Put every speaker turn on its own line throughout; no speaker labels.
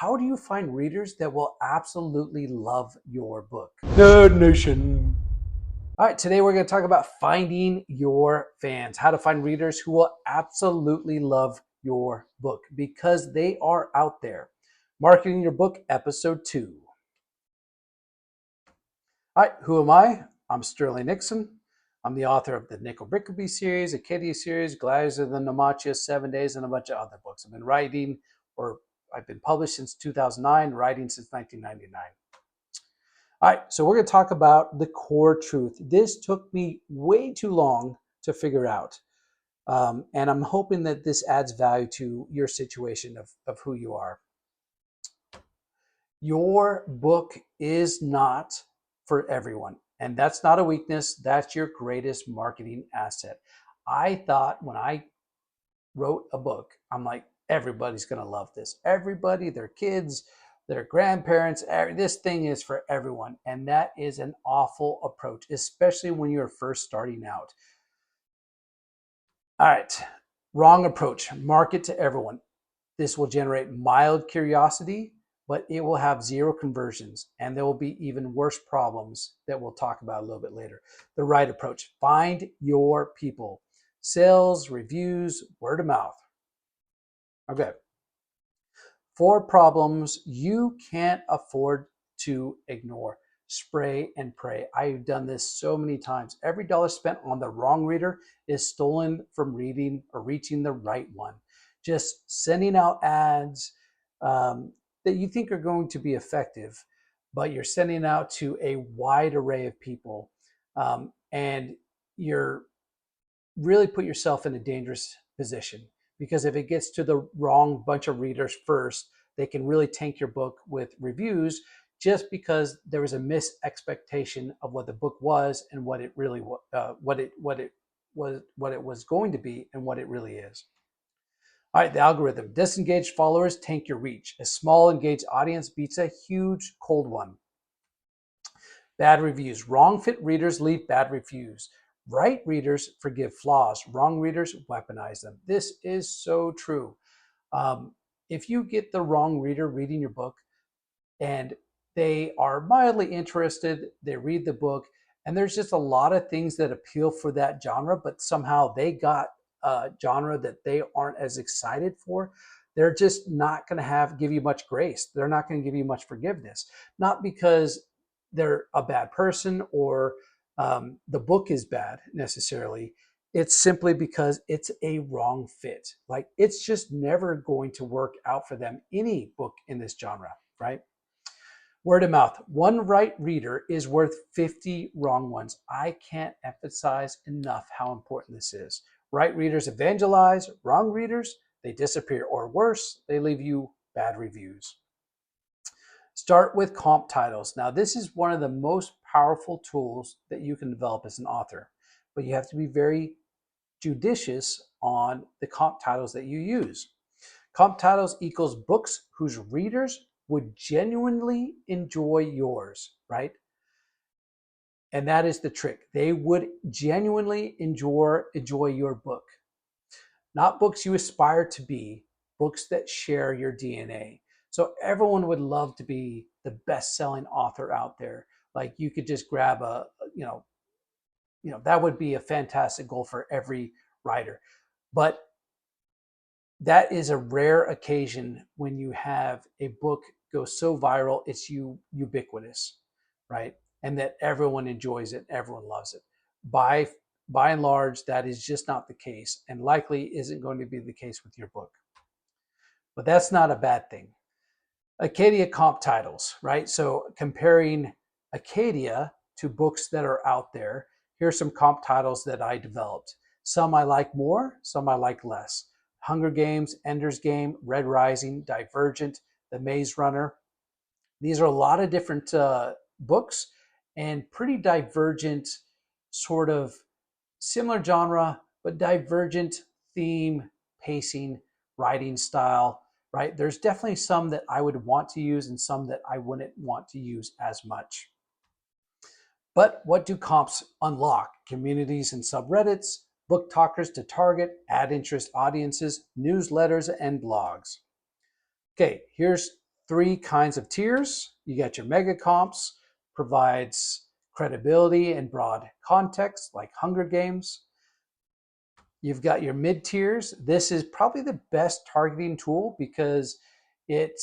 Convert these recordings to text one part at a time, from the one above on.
How do you find readers that will absolutely love your book? Nerd Nation. All right, today we're going to talk about finding your fans, how to find readers who will absolutely love your book because they are out there. Marketing Your Book, Episode 2. All right, who am I? I'm Sterling Nixon. I'm the author of the Nickel Brickleby series, Acadia series, Gladiators of the Naumachia, 7 Days, and a bunch of other books. I've been published since 2009, writing since 1999. All right, so we're going to talk about the core truth. This took me way too long to figure out. And I'm hoping that this adds value to your situation of who you are. Your book is not for everyone. And that's not a weakness. That's your greatest marketing asset. I thought when I wrote a book, I'm like, everybody's going to love this. Everybody, their kids, their grandparents, this thing is for everyone. And that is an awful approach, especially when you're first starting out. All right, wrong approach. Market to everyone. This will generate mild curiosity, but it will have zero conversions, and there will be even worse problems that we'll talk about a little bit later. The right approach. Find your people. Sales, reviews, word of mouth. Okay. 4 problems you can't afford to ignore. Spray and pray. I've done this so many times. Every dollar spent on the wrong reader is stolen from reading or reaching the right one. Just sending out ads that you think are going to be effective, but you're sending out to a wide array of people, and you're really put yourself in a dangerous position, because if it gets to the wrong bunch of readers first, they can really tank your book with reviews just because there was a mis-expectation of what the book was and what it really what it was going to be and what it really is. All right, the algorithm. Disengaged followers tank your reach. A small engaged audience beats a huge cold one. Bad reviews. Wrong fit readers leave bad reviews. Right readers forgive flaws. Wrong readers weaponize them. This is so true. If you get the wrong reader reading your book and they are mildly interested, they read the book, and there's just a lot of things that appeal for that genre, but somehow they got a genre that they aren't as excited for, they're just not going to give you much grace. They're not going to give you much forgiveness, not because they're a bad person or the book is bad necessarily. It's simply because it's a wrong fit. Like, it's just never going to work out for them, any book in this genre, right? Word of mouth. One right reader is worth 50 wrong ones. I can't emphasize enough how important this is. Right readers evangelize. Wrong readers, they disappear. Or worse, they leave you bad reviews. Start with comp titles. Now, this is one of the most powerful tools that you can develop as an author, but you have to be very judicious on the comp titles that you use. Comp titles equals books whose readers would genuinely enjoy yours, right? And that is the trick. They would genuinely enjoy your book. Not books you aspire to be, books that share your DNA. So everyone would love to be the best-selling author out there. Like, you could just grab that would be a fantastic goal for every writer. But that is a rare occasion when you have a book go so viral, it's ubiquitous, right? And that everyone enjoys it, everyone loves it. By and large, that is just not the case, and likely isn't going to be the case with your book. But that's not a bad thing. Acadia comp titles, right? So comparing Acadia to books that are out there, here's some comp titles that I developed. Some I like more, some I like less. Hunger Games, Ender's Game, Red Rising, Divergent, The Maze Runner. These are a lot of different books and pretty divergent, sort of similar genre, but divergent theme, pacing, writing style, right? There's definitely some that I would want to use and some that I wouldn't want to use as much. But what do comps unlock? Communities and subreddits, book talkers to target, ad interest audiences, newsletters, and blogs. Okay, here's three kinds of tiers. You got your mega comps, provides credibility and broad context like Hunger Games. You've got your mid tiers. This is probably the best targeting tool because it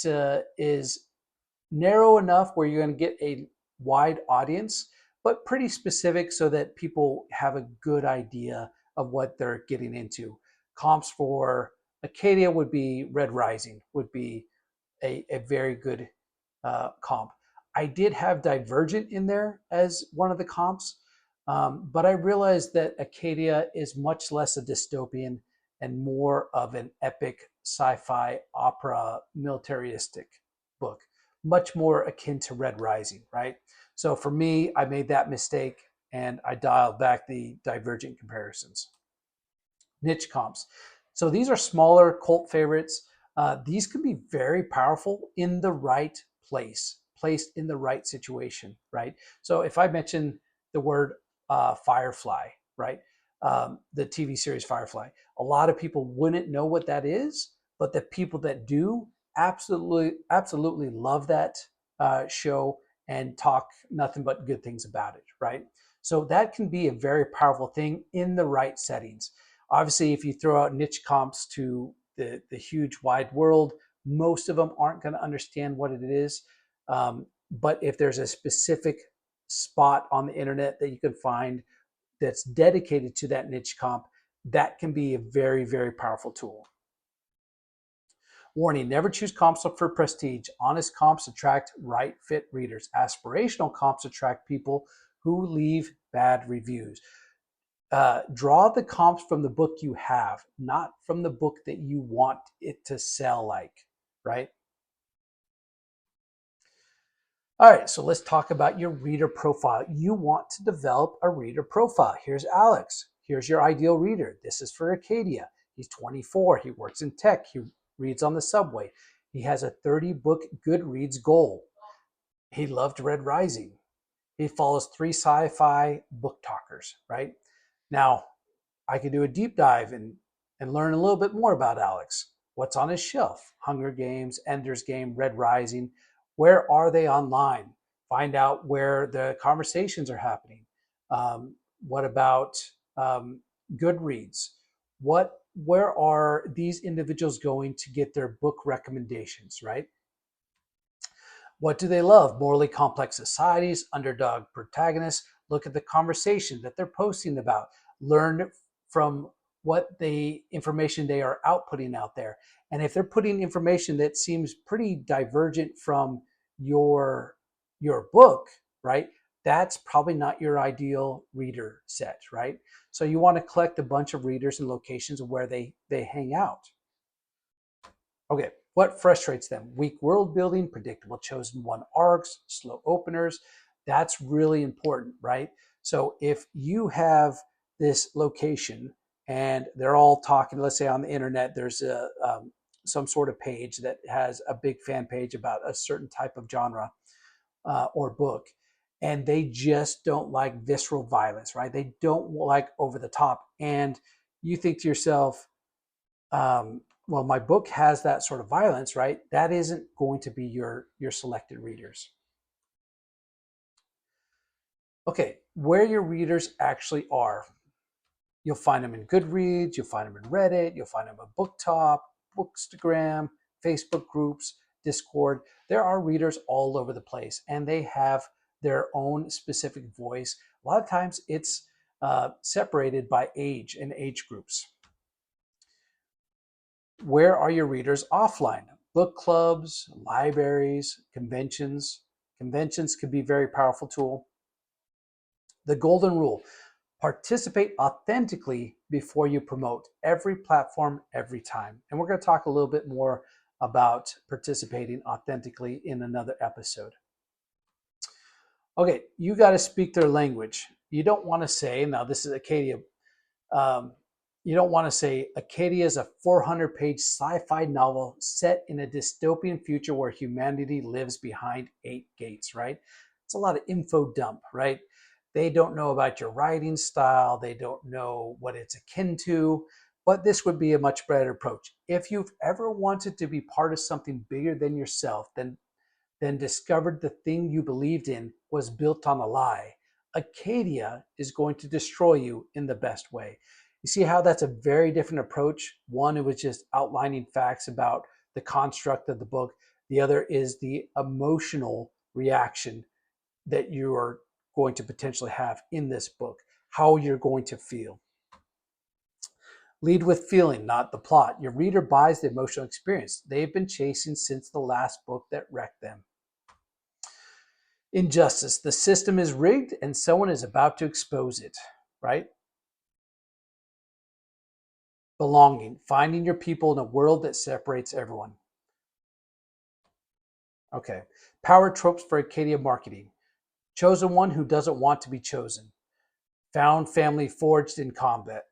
is narrow enough where you're going to get a wide audience, but pretty specific so that people have a good idea of what they're getting into. Comps for Acadia would be Red Rising, would be a very good comp. I did have Divergent in there as one of the comps, but I realized that Acadia is much less a dystopian and more of an epic sci-fi opera militaristic book, much more akin to Red Rising, right? So for me, I made that mistake and I dialed back the Divergent comparisons. Niche comps. So these are smaller cult favorites. These can be very powerful in the right place, placed in the right situation, right? So if I mention the word Firefly, right? The TV series Firefly, a lot of people wouldn't know what that is, but the people that do absolutely love that show and talk nothing but good things about it, right? So that can be a very powerful thing in the right settings. Obviously, if you throw out niche comps to the huge wide world, most of them aren't going to understand what it is. But if there's a specific spot on the internet that you can find that's dedicated to that niche comp, that can be a very, very powerful tool. Warning, never choose comps for prestige. Honest comps attract right fit readers. Aspirational comps attract people who leave bad reviews. Draw the comps from the book you have, not from the book that you want it to sell like, right? All right, so let's talk about your reader profile. You want to develop a reader profile. Here's Alex. Here's your ideal reader. This is for Acadia. He's 24. He works in tech. He reads on the subway. He has a 30-book Goodreads goal. He loved Red Rising. He follows 3 sci-fi book talkers, right? Now, I could do a deep dive and learn a little bit more about Alex. What's on his shelf? Hunger Games, Ender's Game, Red Rising. Where are they online? Find out where the conversations are happening. What about Goodreads? Where are these individuals going to get their book recommendations, right? What do they love? Morally complex societies, underdog protagonists. Look at the conversation that they're posting about. Learn from what the information they are outputting out there. And if they're putting information that seems pretty divergent from your book, right? That's probably not your ideal reader set, right? So you want to collect a bunch of readers and locations of where they hang out. Okay, what frustrates them? Weak world building, predictable chosen one arcs, slow openers. That's really important, right? So if you have this location and they're all talking, let's say on the internet, there's some sort of page that has a big fan page about a certain type of genre or book, and they just don't like visceral violence, right? They don't like over the top. And you think to yourself, well, my book has that sort of violence, right? That isn't going to be your selected readers. Okay, where your readers actually are. You'll find them in Goodreads, you'll find them in Reddit, you'll find them on BookTok, Bookstagram, Facebook groups, Discord. There are readers all over the place, and they have their own specific voice. A lot of times it's separated by age and age groups. Where are your readers offline? Book clubs, libraries, conventions. Conventions could be a very powerful tool. The golden rule: participate authentically before you promote. Every platform, every time. And we're going to talk a little bit more about participating authentically in another episode. Okay, you got to speak their language. You don't want to say, now this is Acadia. You don't want to say Acadia is a 400-page sci-fi novel set in a dystopian future where humanity lives behind 8 gates, right? It's a lot of info dump, right? They don't know about your writing style. They don't know what it's akin to. But this would be a much better approach. If you've ever wanted to be part of something bigger than yourself, then discovered the thing you believed in was built on a lie, Acadia is going to destroy you in the best way. You see how that's a very different approach? One, it was just outlining facts about the construct of the book. The other is the emotional reaction that you are going to potentially have in this book, how you're going to feel. Lead with feeling, not the plot. Your reader buys the emotional experience they've been chasing since the last book that wrecked them. Injustice. The system is rigged and someone is about to expose it, right? Belonging. Finding your people in a world that separates everyone. Okay. Power tropes for Acadia marketing. Chosen one who doesn't want to be chosen. Found family forged in combat.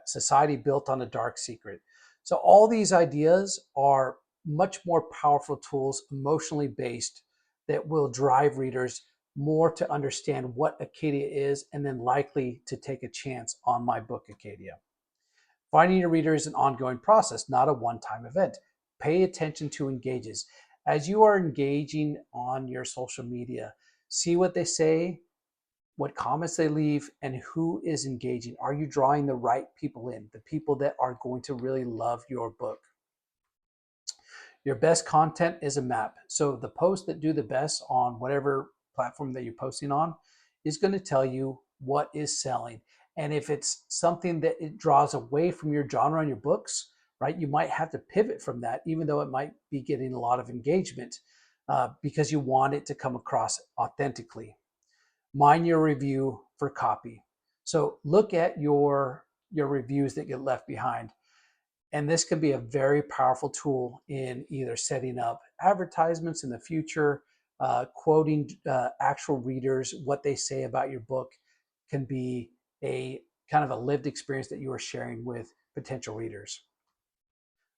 Society built on a dark secret. So all these ideas are much more powerful tools, emotionally based, that will drive readers more to understand what Acadia is and then likely to take a chance on my book, Acadia. Finding a reader is an ongoing process, not a one-time event. Pay attention to engages. As you are engaging on your social media, see what they say, what comments they leave, and who is engaging. Are you drawing the right people in, the people that are going to really love your book? Your best content is a map. So the posts that do the best on whatever platform that you're posting on is going to tell you what is selling. And if it's something that it draws away from your genre in your books, right, you might have to pivot from that, even though it might be getting a lot of engagement because you want it to come across authentically. Mind your review for copy. So look at your reviews that get left behind. And this can be a very powerful tool in either setting up advertisements in the future, quoting actual readers, what they say about your book can be a kind of a lived experience that you are sharing with potential readers.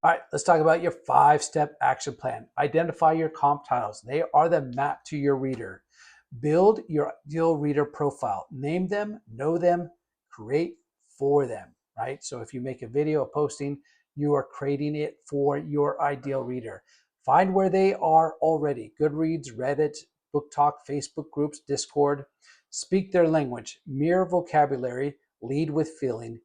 All right, let's talk about your 5-step action plan. Identify your comp titles. They are the map to your reader. Build your ideal reader profile. Name them, know them, create for them, right? So if you make a video, a posting, you are creating it for your ideal reader. Find where they are already. Goodreads, Reddit, Book Talk, Facebook groups, Discord. Speak their language. Mirror vocabulary. Lead with feeling.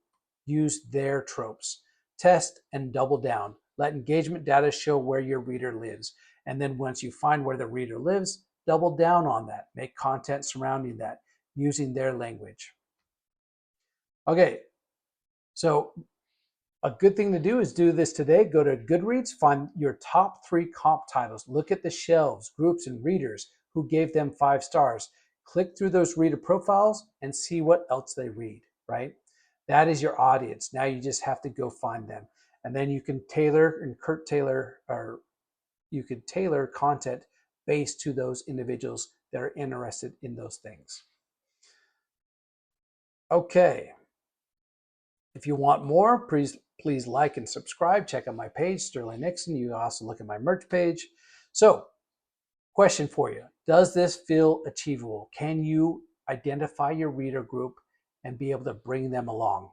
Use their tropes. Test and double down. Let engagement data show where your reader lives. And then once you find where the reader lives, double down on that. Make content surrounding that using their language. Okay, so a good thing to do is do this today. Go to Goodreads, find your top 3 comp titles. Look at the shelves, groups, and readers who gave them 5 stars. Click through those reader profiles and see what else they read, right? That is your audience. Now you just have to go find them. And then you can tailor content based to those individuals that are interested in those things. Okay. If you want more, please like and subscribe. Check out my page, Sterling Nixon. You can also look at my merch page. So, question for you. Does this feel achievable? Can you identify your reader group and be able to bring them along?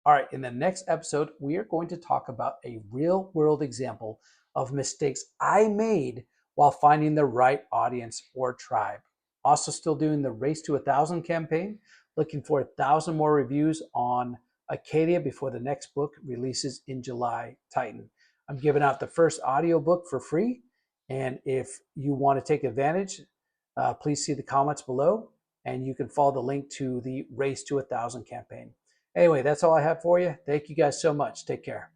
All right, in the next episode, we are going to talk about a real world example of mistakes I made while finding the right audience or tribe. Also still doing the Race to 1,000 campaign, looking for 1,000 more reviews on Acadia before the next book releases in July, Titan. I'm giving out the first audiobook for free, and if you want to take advantage, please see the comments below, and you can follow the link to the Race to 1,000 campaign. Anyway, that's all I have for you. Thank you guys so much. Take care.